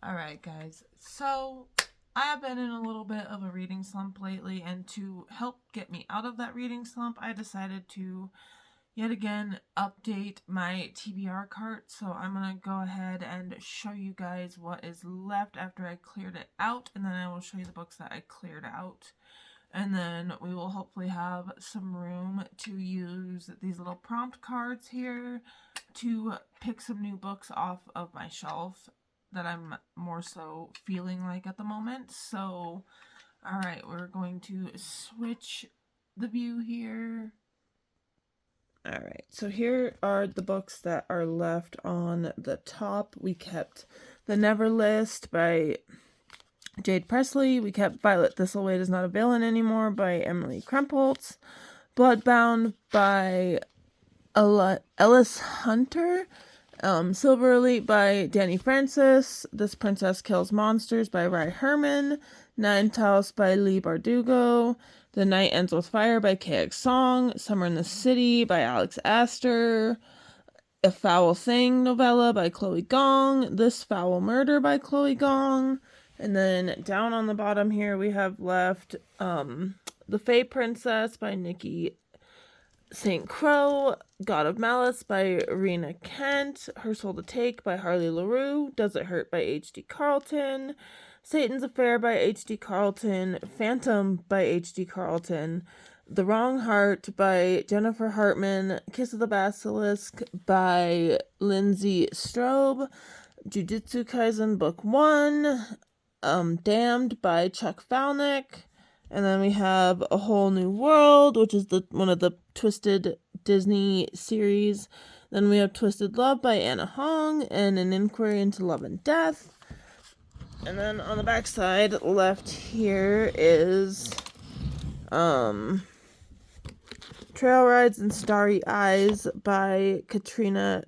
Alright, guys. So, I have been in a little bit of a reading slump lately, and to help get me out of that reading slump, I decided to yet again update my TBR cart. So, I'm gonna go ahead and show you guys what is left after I cleared it out, and then I will show you the books that I cleared out. And then we will hopefully have some room to use these little prompt cards here to pick some new books off of my shelf that I'm more so feeling like at the moment. So, alright, we're going to switch the view here. Alright, so here are the books that are left on the top. We kept The Never List by Jade Presley. We kept Violet Thistlewade Is Not a Villain Anymore by Emily Krempholtz. Bloodbound by Ellis Hunter. Silver Elite by Danny Francis. This Princess Kills Monsters by Rai Herman. Ninth House by Lee Bardugo. The Night Ends with Fire by KX Song. Summer in the City by Alex Astor. A Foul Thing novella by Chloe Gong. This Foul Murder by Chloe Gong. And then down on the bottom here we have left The Fae Princess by Nikki St. Crow, God of Malice by Rena Kent, Her Soul to Take by Harley LaRue, Does It Hurt by H.D. Carlton, Satan's Affair by H.D. Carlton, Phantom by H.D. Carlton, The Wrong Heart by Jennifer Hartman, Kiss of the Basilisk by Lindsay Strobe, Jujutsu Kaisen Book 1, Damned by Chuck Falnick, and then we have A Whole New World, which is one of the Twisted Disney series. Then we have Twisted Love by Anna Hong, and An Inquiry into Love and Death. And then on the back side left here is Trail Rides and Starry Eyes by Katrina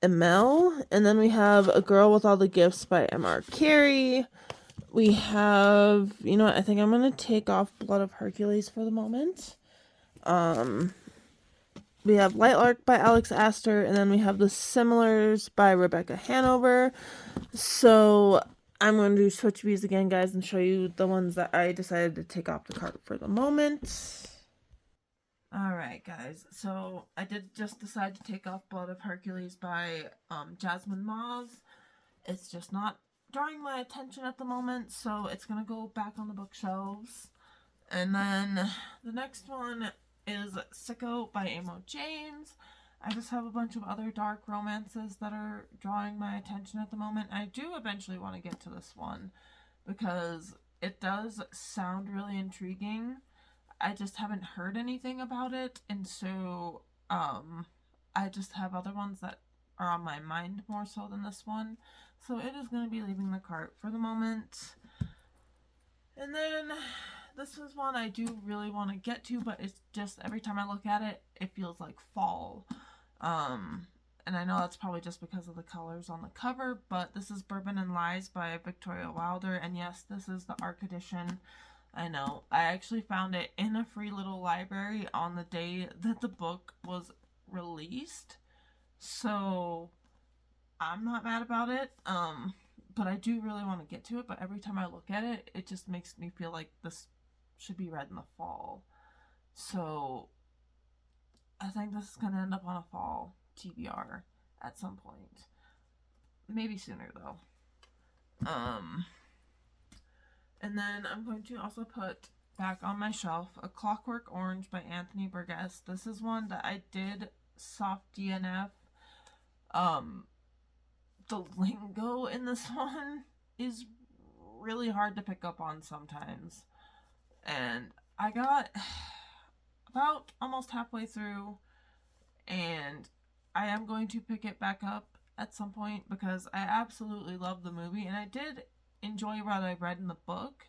Emel. And then we have A Girl with All the Gifts by M.R. Carey. We have, you know what, I think I'm going to take off Blood of Hercules for the moment. We have Lightlark by Alex Astor, and then we have The Similars by Rebecca Hanover. So I'm going to switch views again, guys, and show you the ones that I decided to take off the cart for the moment. Alright, guys, so I did just decide to take off Blood of Hercules by Jasmine Moz. It's just not drawing my attention at the moment, so it's gonna go back on the bookshelves. And then the next one is Sicko by Amo James. I just have a bunch of other dark romances that are drawing my attention at the moment. I do eventually want to get to this one because it does sound really intriguing. I just haven't heard anything about it, and so I just have other ones that are on my mind more so than this one. So it is going to be leaving the cart for the moment. And then this is one I do really want to get to, but it's just every time I look at it, it feels like fall. And I know that's probably just because of the colors on the cover, but this is Bourbon and Lies by Victoria Wilder. And yes, this is the ARC edition. I know. I actually found it in a free little library on the day that the book was released. So I'm not mad about it. But I do really want to get to it, but every time I look at it, it just makes me feel like this should be read in the fall. So I think this is going to end up on a fall TBR at some point. Maybe sooner, though. And then I'm going to also put back on my shelf A Clockwork Orange by Anthony Burgess. This is one that I did soft DNF. The lingo in this one is really hard to pick up on sometimes. And I got about almost halfway through, and I am going to pick it back up at some point because I absolutely love the movie, and I did enjoy what I read in the book.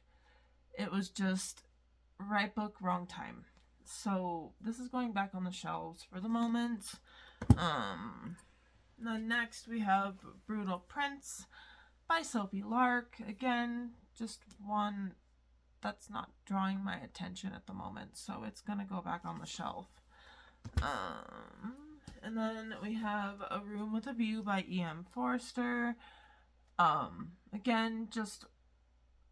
It was just right book, wrong time. So this is going back on the shelves for the moment. Then next we have Brutal Prince by Sophie Lark. Again, just one that's not drawing my attention at the moment, so it's gonna go back on the shelf. And then we have A Room with a View by E.M. Forster. Again, just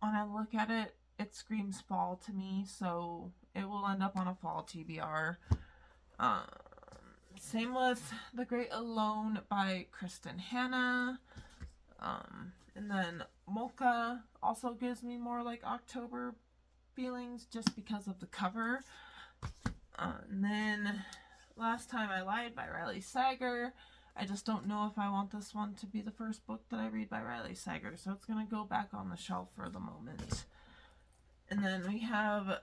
when I look at it, it screams fall to me, so it will end up on a fall TBR. Um, Same with The Great Alone by Kristen Hanna. And then Mocha also gives me more like October feelings just because of the cover. And then Last Time I Lied by Riley Sager. I just don't know if I want this one to be the first book that I read by Riley Sager, so it's going to go back on the shelf for the moment. And then we have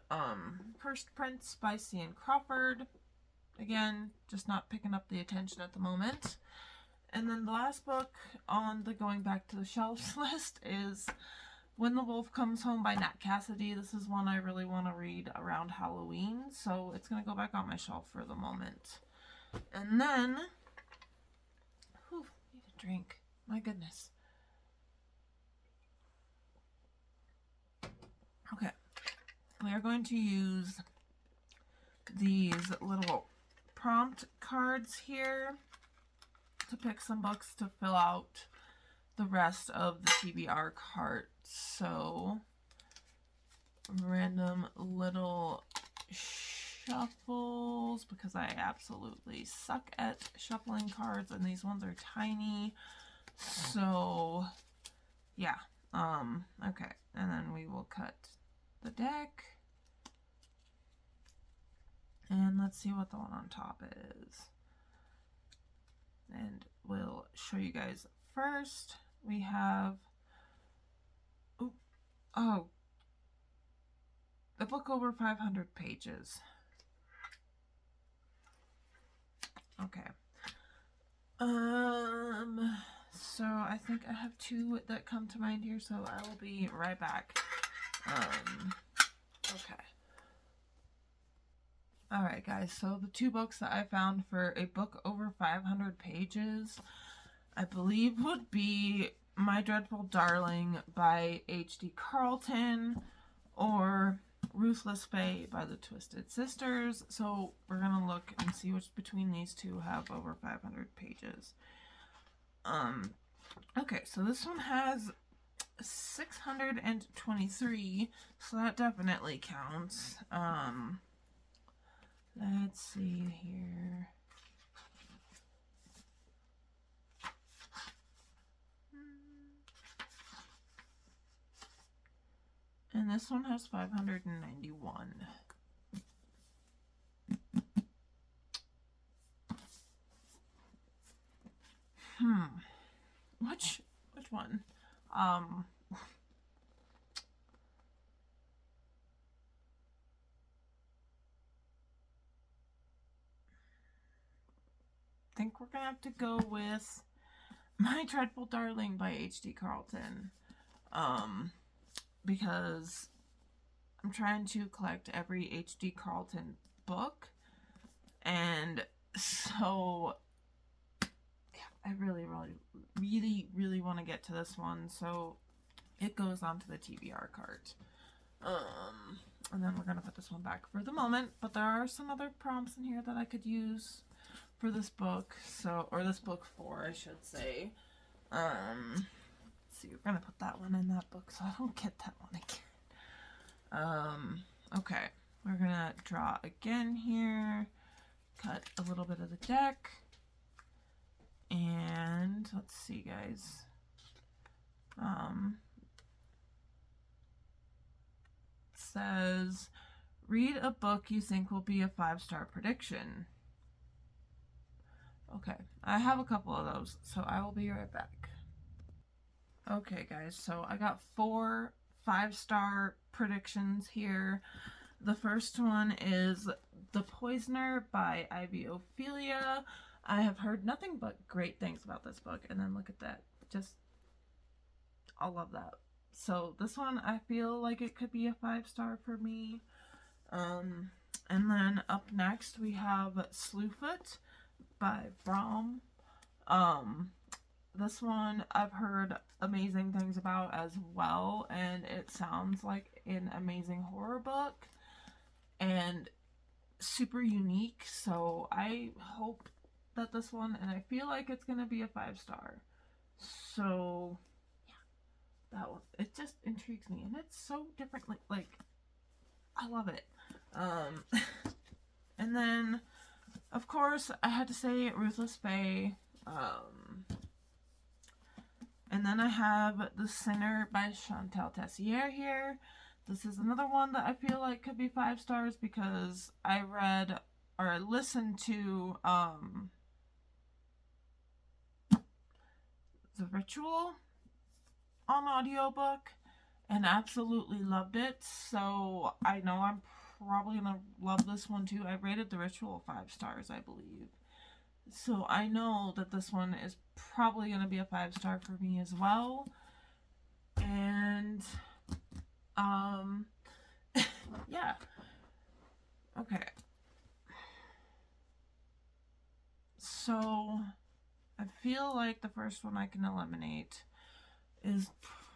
First Prince by C.N. Crawford. Again, just not picking up the attention at the moment. And then the last book on the going back to the shelves list is When the Wolf Comes Home by Nat Cassidy. This is one I really want to read around Halloween, so it's going to go back on my shelf for the moment. And then, need a drink. My goodness. Okay, we are going to use these little prompt cards here to pick some books to fill out the rest of the TBR cart. So, random little shuffles, because I absolutely suck at shuffling cards, and these ones are tiny. So, yeah. Okay. And then we will cut the deck. And let's see what the one on top is. And we'll show you guys first. We have, the book over 500 pages. Okay. So I think I have two that come to mind here, so I will be right back. Okay. Alright guys, so the two books that I found for a book over 500 pages, I believe would be My Dreadful Darling by H.D. Carlton or Ruthless Fae by the Twisted Sisters. So we're going to look and see which between these two have over 500 pages. Okay, so this one has 623, so that definitely counts. Let's see here. And this one has 591. Which one? I think we're gonna have to go with My Dreadful Darling by H.D. Carlton. Because I'm trying to collect every H.D. Carlton book, and so I really want to get to this one, so it goes onto the TBR cart. And then we're gonna put this one back for the moment, but there are some other prompts in here that I could use for this book, or this book 4, I should say. Let's see, we're gonna put that one in that book so I don't get that one again. Okay, we're gonna draw again here, cut a little bit of the deck, and let's see, guys. It says, read a book you think will be a 5-star prediction. Okay, I have a couple of those, so I will be right back. Okay, guys, so I got 4 5-star predictions here. The first one is The Poisoner by Ivy Ophelia. I have heard nothing but great things about this book, and then look at that. I love that. So this one, I feel like it could be a 5-star for me. And then up next, we have Slewfoot by Brom. This one I've heard amazing things about as well, and it sounds like an amazing horror book and super unique, so I hope that this one, and I feel like it's gonna be a 5-star. So it just intrigues me, and it's so different. Like I love it. And then, of course, I had to say Ruthless Fae. And then I have The Sinner by Chantal Tessier here. This is another one that I feel like could be 5 stars because I read or listened to The Ritual on audiobook and absolutely loved it. So I know I'm probably gonna love this one too. I rated The Ritual 5 stars, I believe. So I know that this one is probably gonna be a 5 star for me as well. And yeah. Okay. So I feel like the first one I can eliminate is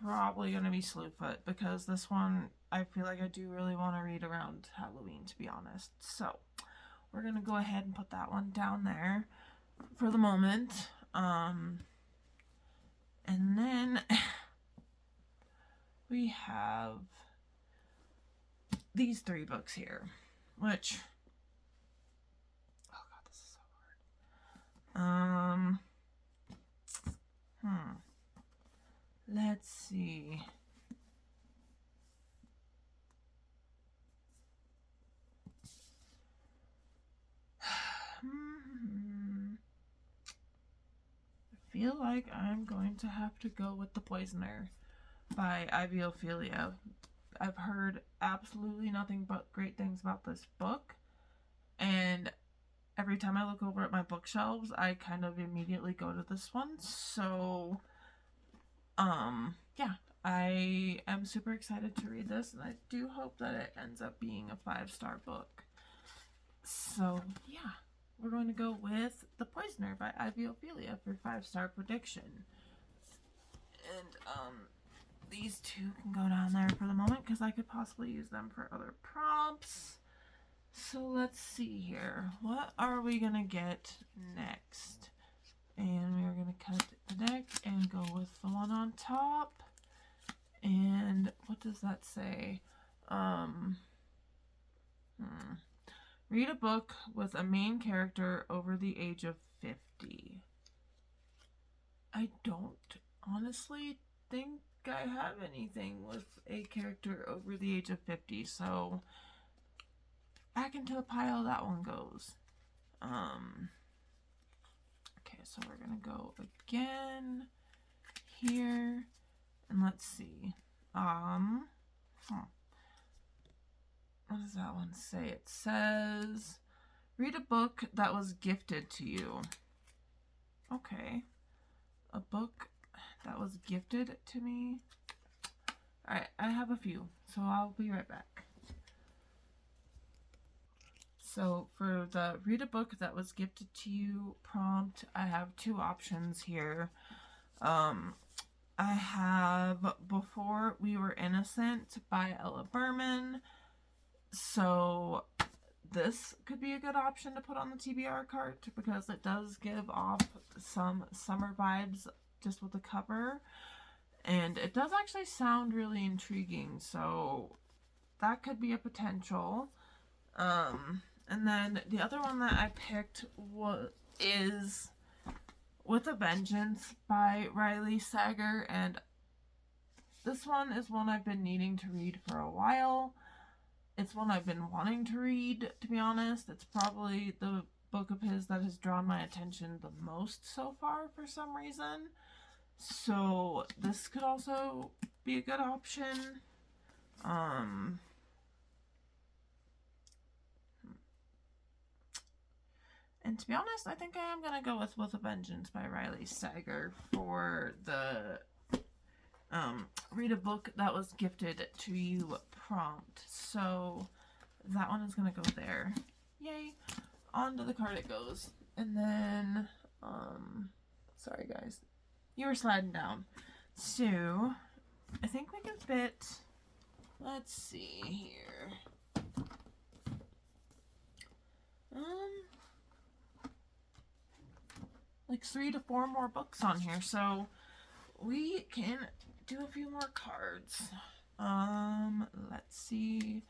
probably going to be Slewfoot because this one I feel like I do really want to read around Halloween, to be honest. So we're going to go ahead and put that one down there for the moment. And then we have these 3 books here, which, oh god, this is so hard. Let's see. I feel like I'm going to have to go with The Poisoner by Ivy Ophelia. I've heard absolutely nothing but great things about this book, and every time I look over at my bookshelves, I kind of immediately go to this one. So, yeah, I am super excited to read this, and I do hope that it ends up being a 5-star book. So, yeah, we're going to go with The Poisoner by Ivy Ophelia for 5-star prediction. And, these 2 can go down there for the moment because I could possibly use them for other prompts. So let's see here. What are we going to get next? And we are going to cut the deck and go with the one on top. And what does that say? Read a book with a main character over the age of 50. I don't honestly think I have anything with a character over the age of 50, so back into the pile that one goes. Okay, so we're gonna go again here, and let's see. What does that one say? It says, read a book that was gifted to you. Okay. A book that was gifted to me. Alright, I have a few, so I'll be right back. So for the read a book that was gifted to you prompt, I have 2 options here. I have Before We Were Innocent by Ella Berman. So this could be a good option to put on the TBR cart because it does give off some summer vibes just with the cover. And it does actually sound really intriguing, so that could be a potential. And then the other one that I picked is With a Vengeance by Riley Sager, and this one is one I've been needing to read for a while. It's one I've been wanting to read, to be honest. It's probably the book of his that has drawn my attention the most so far for some reason. So this could also be a good option. And to be honest, I think I am going to go with a Vengeance by Riley Sager for the read a book that was gifted to you prompt. So that one is going to go there. Yay. Onto the card it goes. And then, sorry guys. You were sliding down. So, I think we can fit, let's see here. Like 3 to 4 more books on here, so we can do a few more cards. Let's see.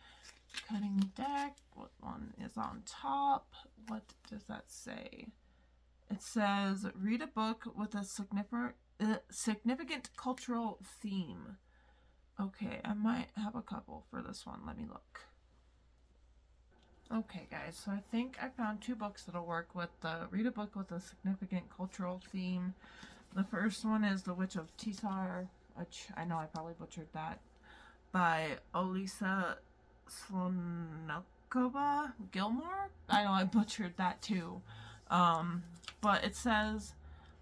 Cutting deck. What one is on top? What does that say? It says, read a book with a significant cultural theme. Okay, I might have a couple for this one. Let me look. Okay, guys, so I think I found 2 books that'll work with the read a book with a significant cultural theme. The first one is The Witch of Tisar, which I know I probably butchered that, by Olisa Slonokova Gilmore. I know I butchered that too. But it says,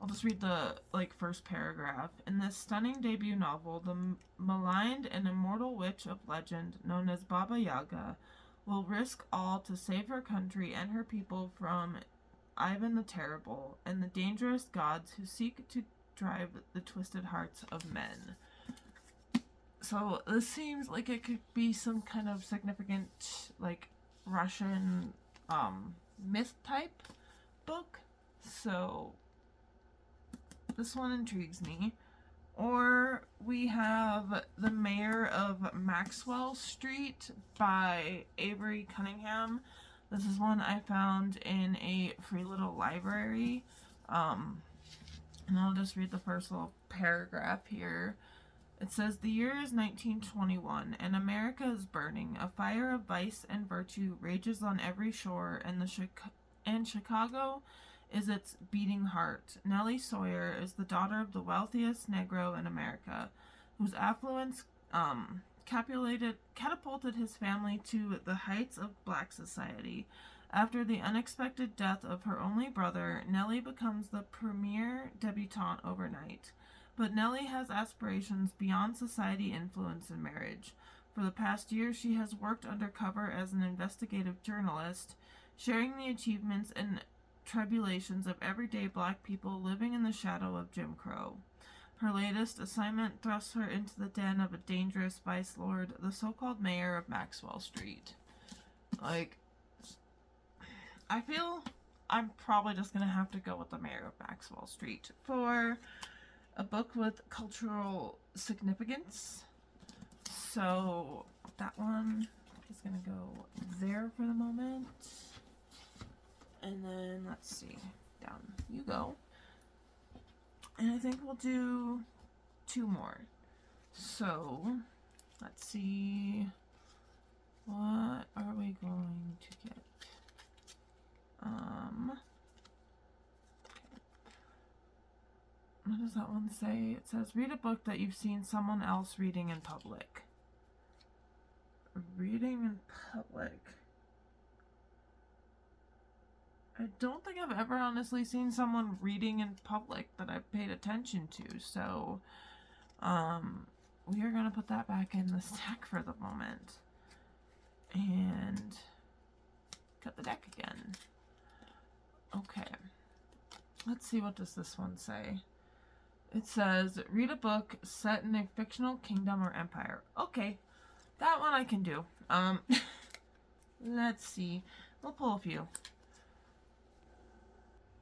I'll just read the first paragraph. In this stunning debut novel, the maligned and immortal witch of legend known as Baba Yaga will risk all to save her country and her people from Ivan the Terrible and the dangerous gods who seek to drive the twisted hearts of men. So this seems like it could be some kind of significant, Russian myth type book. So this one intrigues me. Or we have The Mayor of Maxwell Street by Avery Cunningham. This is one I found in a free little library. And I'll just read the first little paragraph here. It says, the year is 1921, and America is burning. A fire of vice and virtue rages on every shore, and Chicago is its beating heart. Nellie Sawyer is the daughter of the wealthiest Negro in America, whose affluence catapulted his family to the heights of black society. After the unexpected death of her only brother, Nellie becomes the premier debutante overnight. But Nellie has aspirations beyond society influence and marriage. For the past year, she has worked undercover as an investigative journalist, sharing the achievements and tribulations of everyday black people living in the shadow of Jim Crow. Her latest assignment thrusts her into the den of a dangerous vice lord, the so-called mayor of Maxwell Street. I feel I'm probably just going to have to go with the mayor of Maxwell Street for a book with cultural significance. So that one is going to go there for the moment. And then, let's see, down you go. And I think we'll do 2 more. So, let's see, what are we going to get? What does that one say? It says, read a book that you've seen someone else reading in public. Reading in public. I don't think I've ever honestly seen someone reading in public that I've paid attention to, so we are going to put that back in the stack for the moment. And cut the deck again. Okay. Let's see, what does this one say? It says, read a book set in a fictional kingdom or empire. Okay, that one I can do. Let's see. We'll pull a few.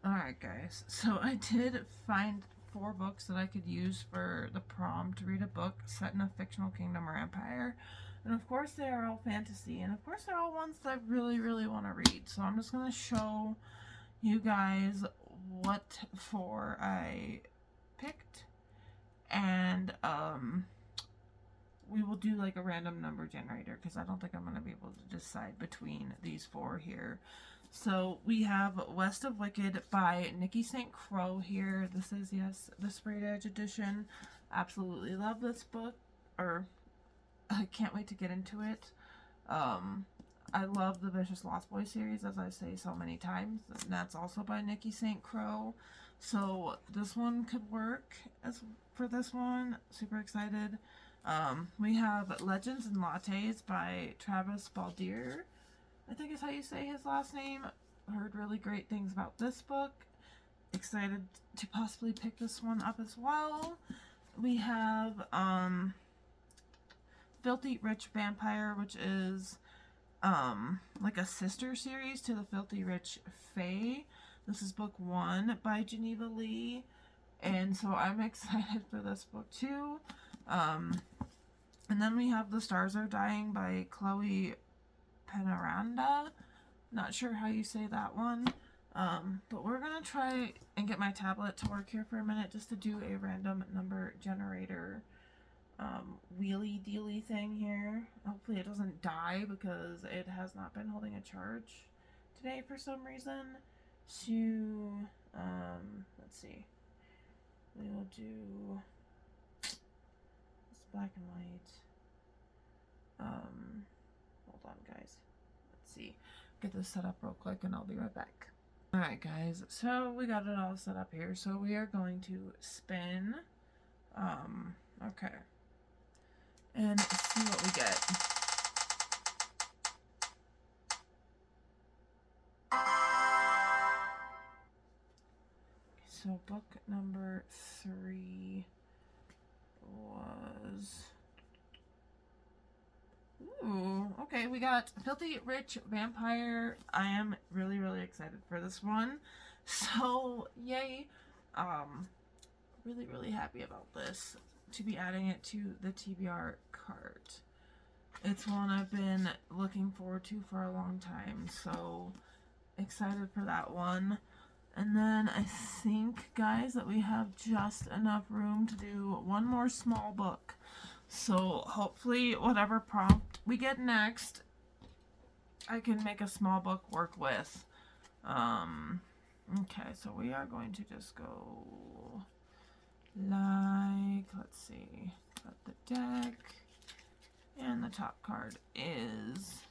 Alright guys, so I did find 4 books that I could use for the prompt, read a book set in a fictional kingdom or empire. And of course they are all fantasy, and of course they're all ones that I really, really want to read. So I'm just going to show you guys what 4 I picked, and we will do a random number generator, because I don't think I'm going to be able to decide between these 4 here. So we have West of Wicked by Nikki St. Crow here. This is, yes, the Sprayed Edge edition. Absolutely love this book, or I can't wait to get into it. I love the Vicious Lost Boy series, as I say so many times, and that's also by Nikki St. Crow. So this one could work as for this one. Super excited. We have Legends and Lattes by Travis Baldier, I think is how you say his last name. Heard really great things about this book. Excited to possibly pick this one up as well. We have Filthy Rich Vampire, which is like a sister series to the Filthy Rich Fae. This is book 1 by Geneva Lee, and so I'm excited for this book too. And then we have The Stars Are Dying by Chloe Penaranda. Not sure how you say that one. But we're going to try and get my tablet to work here for a minute just to do a random number generator wheelie dealy thing here. Hopefully it doesn't die because it has not been holding a charge today for some reason. So, let's see. We will do this black and white. Hold on, guys. Let's see. Get this set up real quick and I'll be right back. Alright, guys. So we got it all set up here. So we are going to spin. Okay. And see what we get. So book number 3 was... Ooh, okay, we got Filthy Rich Vampire. I am really, really excited for this one. So, yay. Really, really happy about this. To be adding it to the TBR cart. It's one I've been looking forward to for a long time, so excited for that one. And then I think, guys, that we have just enough room to do one more small book. So hopefully whatever prompt we get next, I can make a small book work with. Okay, so we are going to just go like, let's see, got the deck, and the top card is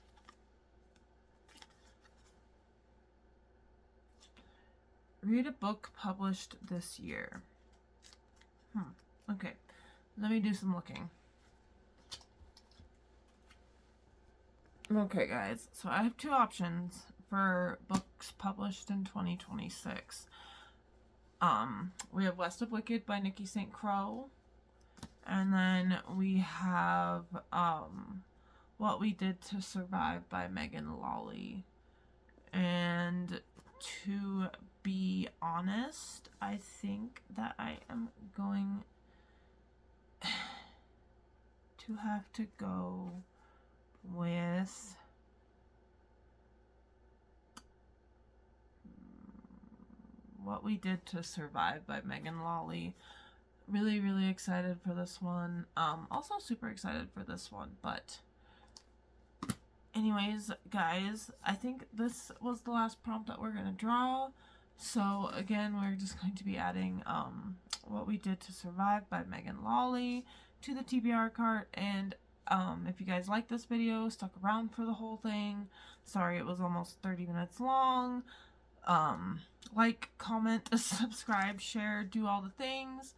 read a book published this year. Okay, let me do some looking. Okay, guys, so I have 2 options for books published in 2026. We have West of Wicked by Nikki St. Crow, and then we have What We Did to Survive by Megan Lawley. And to be honest, I think that I am going to have to go with What We Did to Survive by Megan Lawley. Really, really excited for this one. Also super excited for this one, but anyways, guys, I think this was the last prompt that we're going to draw. So again, we're just going to be adding What We Did to Survive by Megan Lawley to the TBR cart. And if you guys like this video, stuck around for the whole thing, sorry it was almost 30 minutes long. Like, comment, subscribe, share, do all the things.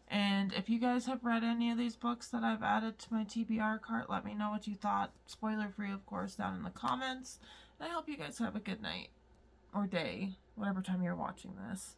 And if you guys have read any of these books that I've added to my TBR cart, let me know what you thought. Spoiler free, of course, down in the comments. And I hope you guys have a good night or day, whatever time you're watching this.